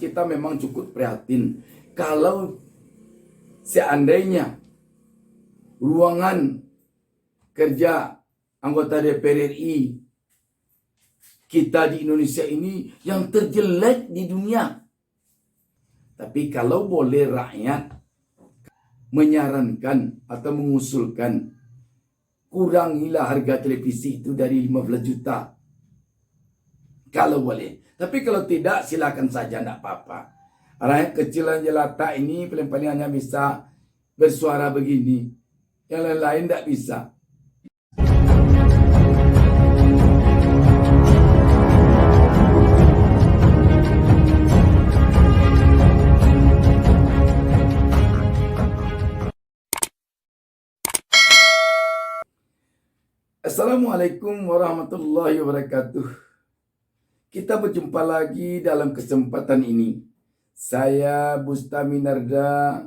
kita memang cukup prihatin kalau seandainya ruangan kerja anggota DPR RI kita di Indonesia ini yang terjelek di dunia. Tapi kalau boleh rakyat menyarankan atau mengusulkan kurangilah harga televisi itu dari 15 juta. Kalau boleh. Tapi kalau tidak silakan saja, tidak apa-apa. Rakyat kecil dan jelata ini paling-paling hanya bisa bersuara begini. Yang lain-lain tidak bisa. Assalamualaikum warahmatullahi wabarakatuh. Kita berjumpa lagi dalam kesempatan ini. Saya Bustami Narda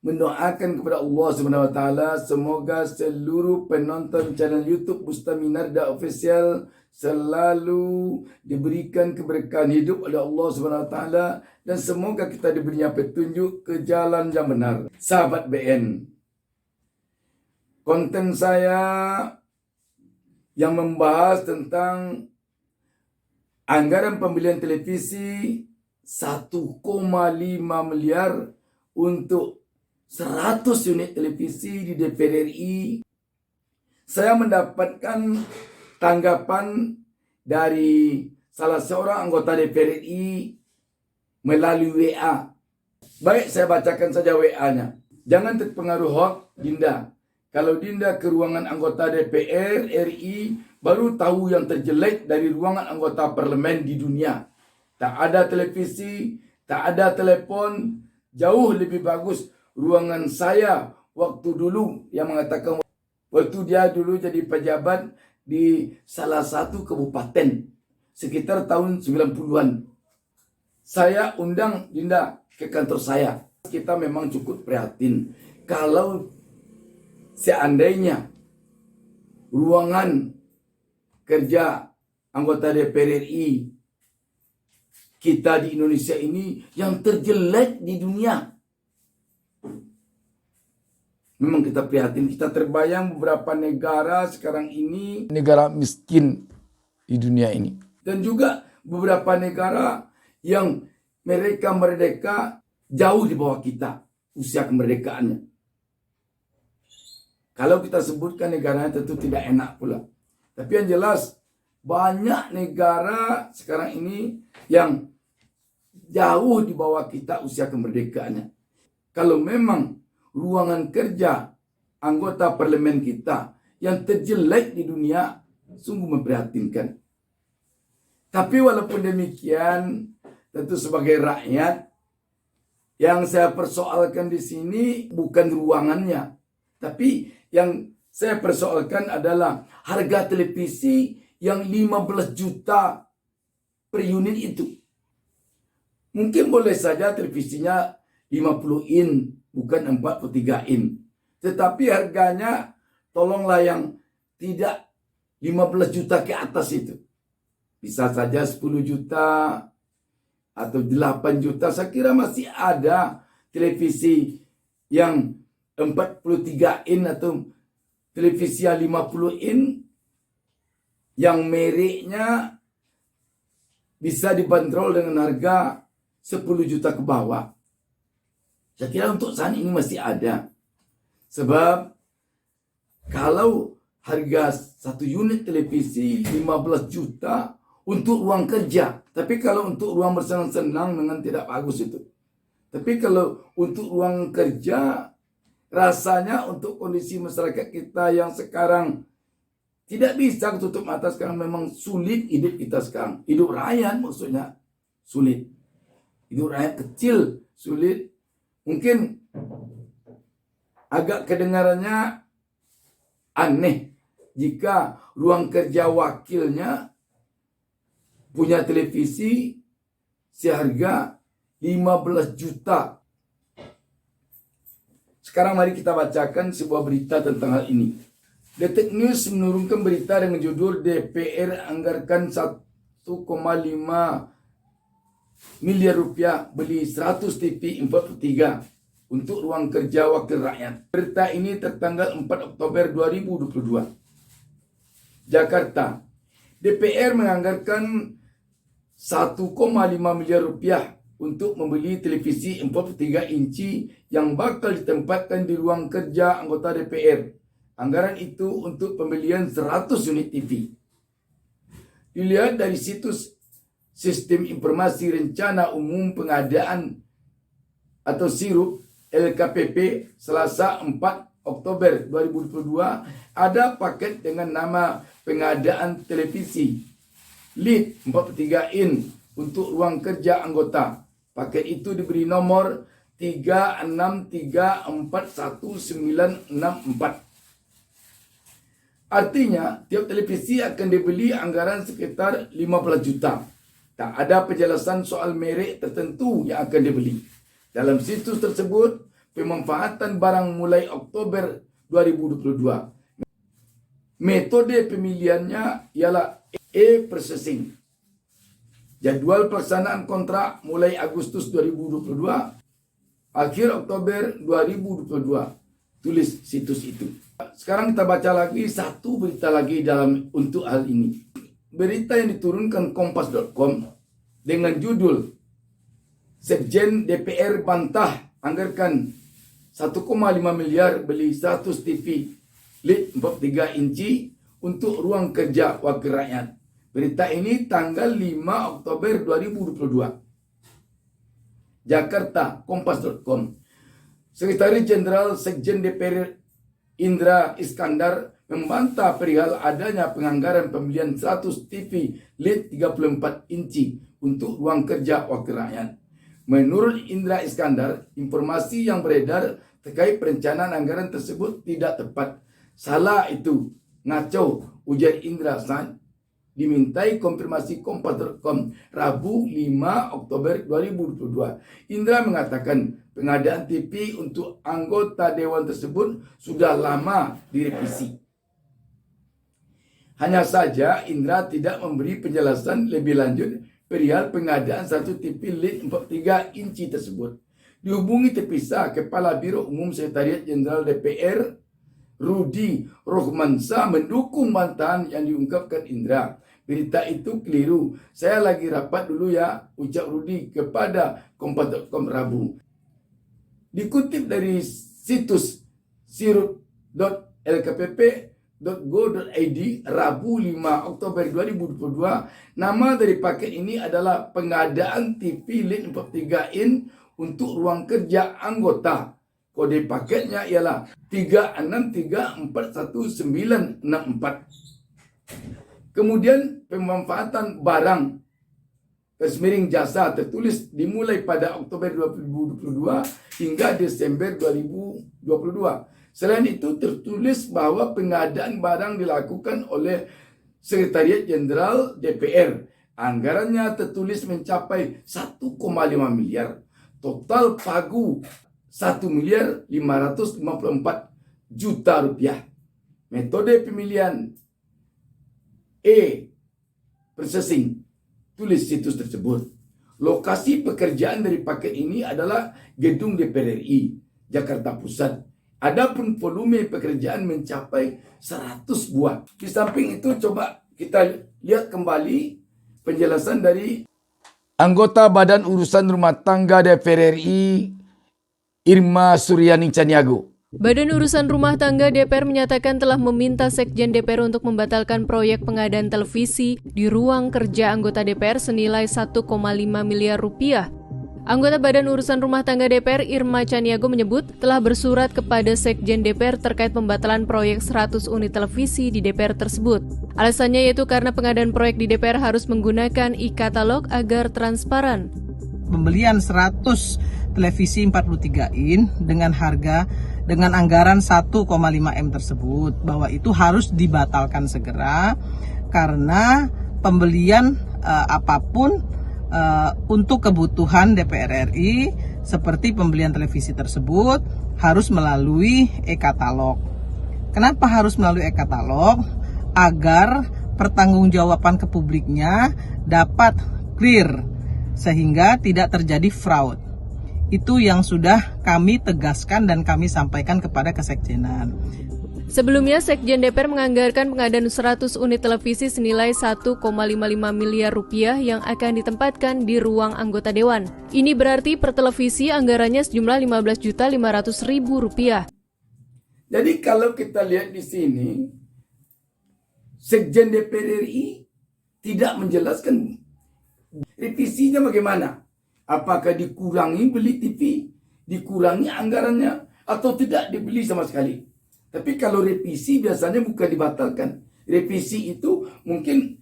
mendoakan kepada Allah SWT semoga seluruh penonton channel YouTube Bustami Narda Official selalu diberikan keberkahan hidup oleh Allah SWT dan semoga kita diberinya petunjuk ke jalan yang benar. Sahabat BN, konten saya yang membahas tentang anggaran pembelian televisi 1,5 miliar untuk 100 unit televisi di DPR RI. Saya mendapatkan tanggapan dari salah seorang anggota DPR RI melalui WA. Baik, saya bacakan saja WA-nya. Jangan terpengaruh hoax, Dinda. Kalau Dinda ke ruangan anggota DPR RI, baru tahu yang terjelek dari ruangan anggota parlemen di dunia. Tak ada televisi, tak ada telepon, jauh lebih bagus ruangan saya waktu dulu yang mengatakan waktu dia dulu jadi pejabat di salah satu kabupaten sekitar tahun 90-an. Saya undang Dinda ke kantor saya. Kita memang cukup prihatin kalau seandainya ruangan kerja anggota DPR RI kita di Indonesia ini yang terjelek di dunia. Memang kita prihatin, kita terbayang beberapa negara sekarang ini negara miskin di dunia ini. Dan juga beberapa negara yang mereka merdeka jauh di bawah kita usia kemerdekaannya. Kalau kita sebutkan negaranya tentu tidak enak pula. Tapi yang jelas banyak negara sekarang ini yang jauh di bawah kita usia kemerdekaannya. Kalau memang ruangan kerja anggota parlemen kita yang terjelek di dunia, sungguh memprihatinkan. Tapi walaupun demikian, tentu sebagai rakyat, yang saya persoalkan di sini bukan ruangannya, tapi yang saya persoalkan adalah harga televisi yang 15 juta per unit itu. Mungkin boleh saja televisinya 50 in, bukan 43 in. Tetapi harganya tolonglah yang tidak 15 juta ke atas itu. Bisa saja 10 juta atau 8 juta. Saya kira masih ada televisi yang 43 in atau televisi yang 50 in yang mereknya bisa dibanderol dengan harga 10 juta ke bawah. Saya kira untuk saat ini masih ada. Sebab kalau harga satu unit televisi 15 juta untuk ruang kerja. Tapi kalau untuk ruang bersenang-senang dengan tidak bagus itu. Tapi kalau untuk ruang kerja, rasanya untuk kondisi masyarakat kita yang sekarang tidak bisa tutup mata sekarang, memang sulit hidup kita sekarang. Hidup rakyat maksudnya sulit. Hidup rakyat kecil sulit. Mungkin agak kedengarannya aneh jika ruang kerja wakilnya punya televisi seharga 15 juta. Sekarang mari kita bacakan sebuah berita tentang hal ini. Detik News menurunkan berita dengan judul DPR anggarkan 1,5 miliar rupiah beli 100 TV 43 untuk ruang kerja wakil rakyat. Berita ini tertanggal 4 Oktober 2022. Jakarta, DPR menganggarkan 1,5 miliar rupiah untuk membeli televisi 43 inci yang bakal ditempatkan di ruang kerja anggota DPR. Anggaran itu untuk pembelian 100 unit TV. Dilihat dari situs Sistem Informasi Rencana Umum Pengadaan atau SIRUP LKPP Selasa 4 Oktober 2022 ada paket dengan nama pengadaan televisi LED 43 in untuk ruang kerja anggota. Paket itu diberi nomor 3634194. Artinya, tiap televisi akan dibeli anggaran sekitar 15 juta. Tak ada penjelasan soal merek tertentu yang akan dibeli. Dalam situs tersebut, pemanfaatan barang mulai Oktober 2022. Metode pemilihannya ialah e-processing. Jadwal pelaksanaan kontrak mulai Agustus 2022, akhir Oktober 2022. Tulis situs itu. Sekarang kita baca lagi satu berita lagi untuk hal ini. Berita yang diturunkan kompas.com dengan judul Sekjen DPR bantah anggarkan 1,5 miliar beli 100 TV LED 43 inci untuk ruang kerja wakil rakyat. Berita ini tanggal 5 Oktober 2022. Jakarta, kompas.com. Sekretaris Jenderal Sekjen DPR Indra Iskandar membantah perihal adanya penganggaran pembelian 100 TV LED 34 inci untuk ruang kerja wakil rakyat. Menurut Indra Iskandar, informasi yang beredar terkait perencanaan anggaran tersebut tidak tepat. Salah itu, ngaco, ujar Indra saat dimintai konfirmasi kompas.com Rabu 5 Oktober 2022. Indra mengatakan pengadaan TV untuk anggota dewan tersebut sudah lama direvisi. Hanya saja Indra tidak memberi penjelasan lebih lanjut perihal pengadaan satu TV LED 43 inci tersebut. Dihubungi terpisah, Kepala Biro Umum Sekretariat Jenderal DPR Rudi Rohmansa mendukung bantahan yang diungkapkan Indra. Berita itu keliru. Saya lagi rapat dulu ya, ucap Rudi kepada kompas.com Rabu. Dikutip dari situs sirup.lkpp.go.id Rabu 5 Oktober 2022, nama dari paket ini adalah pengadaan TV LED 43 in untuk ruang kerja anggota. Kode paketnya ialah 3634194. Kemudian pemanfaatan barang jasa tertulis dimulai pada Oktober 2022 hingga Desember 2022. Selain itu tertulis bahwa pengadaan barang dilakukan oleh Sekretariat Jenderal DPR. Anggarannya tertulis mencapai 1,5 miliar. Total pagu 1.554 juta rupiah. Metode pemilihan e-processing, tulis situs tersebut. Lokasi pekerjaan dari paket ini adalah Gedung DPR RI, Jakarta Pusat. Adapun volume pekerjaan mencapai 100 buah. Di samping itu coba kita lihat kembali penjelasan dari anggota Badan Urusan Rumah Tangga DPR RI Irma Suryani Caniago. Badan Urusan Rumah Tangga DPR menyatakan telah meminta Sekjen DPR untuk membatalkan proyek pengadaan televisi di ruang kerja anggota DPR senilai 1,5 miliar rupiah. Anggota Badan Urusan Rumah Tangga DPR Irma Caniago menyebut telah bersurat kepada Sekjen DPR terkait pembatalan proyek 100 unit televisi di DPR tersebut. Alasannya yaitu karena pengadaan proyek di DPR harus menggunakan e-katalog agar transparan. Pembelian 100 televisi 43 in dengan anggaran 1,5 M tersebut, bahwa itu harus dibatalkan segera karena pembelian apapun untuk kebutuhan DPR RI seperti pembelian televisi tersebut harus melalui e-katalog. Kenapa harus melalui e-katalog? Agar pertanggungjawaban ke publiknya dapat clear, sehingga tidak terjadi fraud. Itu yang sudah kami tegaskan dan kami sampaikan kepada Kesekjenan. Sebelumnya, Sekjen DPR menganggarkan pengadaan 100 unit televisi senilai 1,55 miliar rupiah yang akan ditempatkan di ruang anggota Dewan. Ini berarti per televisi anggarannya sejumlah 15.500.000 rupiah. Jadi kalau kita lihat di sini, Sekjen DPR RI tidak menjelaskan revisinya bagaimana. Apakah dikurangi beli TV, dikurangi anggarannya, atau tidak dibeli sama sekali. Tapi kalau revisi biasanya bukan dibatalkan. Revisi itu mungkin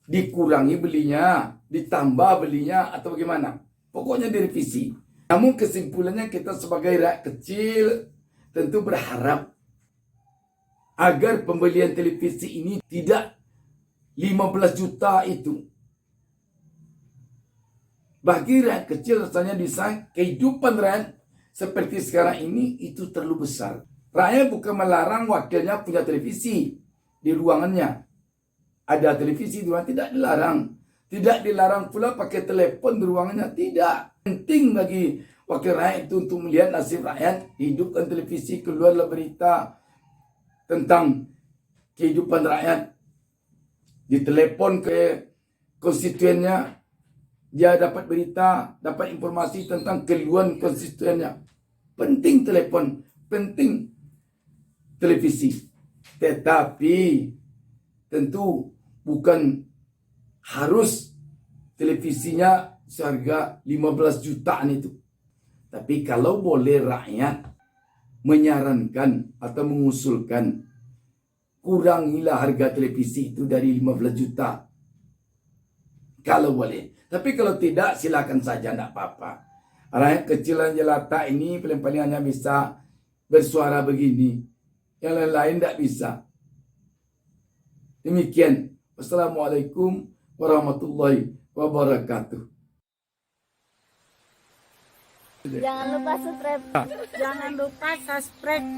dikurangi belinya, ditambah belinya, atau bagaimana. Pokoknya direvisi. Namun kesimpulannya kita sebagai rakyat kecil tentu berharap agar pembelian televisi ini tidak 15 juta itu. Bagi rakyat kecil rasanya desain kehidupan rakyat seperti sekarang ini itu terlalu besar. Rakyat bukan melarang wakilnya punya televisi di ruangannya. Ada televisi di ruangan, tidak dilarang. Tidak dilarang pula pakai telepon di ruangannya, tidak. Penting bagi wakil rakyat itu untuk melihat nasib rakyat, hidupkan televisi, keluarlah berita tentang kehidupan rakyat. Ditelepon ke konstituennya, dia dapat berita, dapat informasi tentang keluhan konstituennya. Penting telepon, penting televisi. Tetapi tentu bukan harus televisinya seharga 15 jutaan itu. Tapi kalau boleh rakyat menyarankan atau mengusulkan, kurangilah harga televisi itu dari 15 juta. Kalau boleh. Tapi kalau tidak, silakan saja, tidak apa-apa. Rakyat kecil dan jelata ini paling-paling hanya bisa bersuara begini. Yang lain-lain tidak bisa. Demikian. Wassalamualaikum warahmatullahi wabarakatuh. Jangan lupa subscribe. Jangan lupa subscribe.